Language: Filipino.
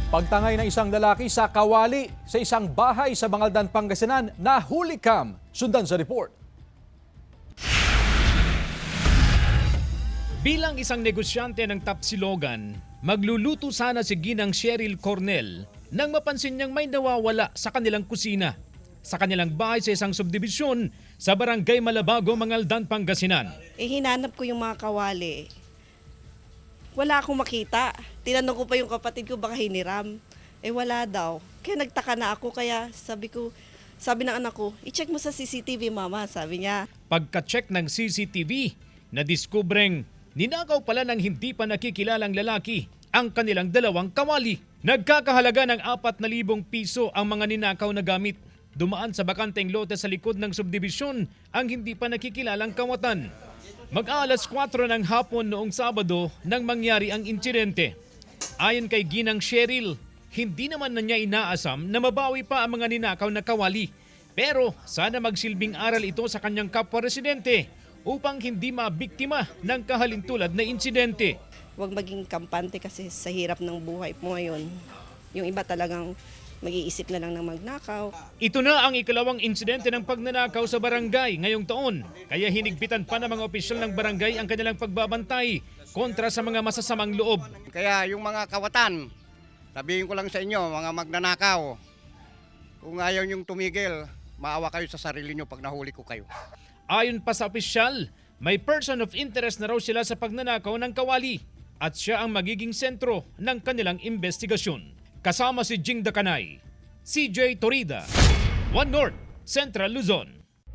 Pagtangay ng isang lalaki sa kawali sa isang bahay sa Bangaldan, Pangasinan, nahuli kam. Sundan sa report. Bilang isang negosyante ng Tapsilogan, magluluto sana si Ginang Cheryl Cornel nang mapansin niyang may nawawala sa kanilang kusina sa kanilang bahay sa isang subdibisyon sa Barangay Malabago, Mangaldan, Pangasinan. Hinanap ko yung mga kawali. Wala akong makita. Tinanong ko pa yung kapatid ko, baka hiniram. Wala daw. Kaya nagtaka na ako, kaya sabi ng anak ko, i-check mo sa CCTV, mama, sabi niya. Pagka-check ng CCTV, nadiskubreng ninakaw pala ng hindi pa nakikilalang lalaki ang kanilang dalawang kawali. Nagkakahalaga ng 4,000 piso ang mga ninakaw na gamit. Dumaan sa bakanteng lote sa likod ng subdibisyon ang hindi pa nakikilalang kawatan. Mag-alas 4 ng hapon noong Sabado nang mangyari ang insidente. Ayon kay Ginang Cheryl, hindi naman na niya inaasam na mabawi pa ang mga ninakaw na kawali. Pero sana magsilbing aral ito sa kanyang kapwa-residente upang hindi mabiktima ng kahalintulad na insidente. Huwag maging kampante kasi sa hirap ng buhay mo ngayon. Yung iba talagang mag-iisip na lang ng magnakaw. Ito na ang ikalawang insidente ng pagnanakaw sa barangay ngayong taon. Kaya hinigpitan pa ng mga opisyal ng barangay ang kanilang pagbabantay kontra sa mga masasamang loob. Kaya yung mga kawatan, sabihin ko lang sa inyo, mga magnanakaw, kung ayaw niyong tumigil, maawa kayo sa sarili niyo pag nahuli ko kayo. Ayon pa sa opisyal, may person of interest na raw sila sa pagnanakaw ng kawali at siya ang magiging sentro ng kanilang investigasyon. Kasama si Jing Dakanay, CJ Torida, One North, Central Luzon.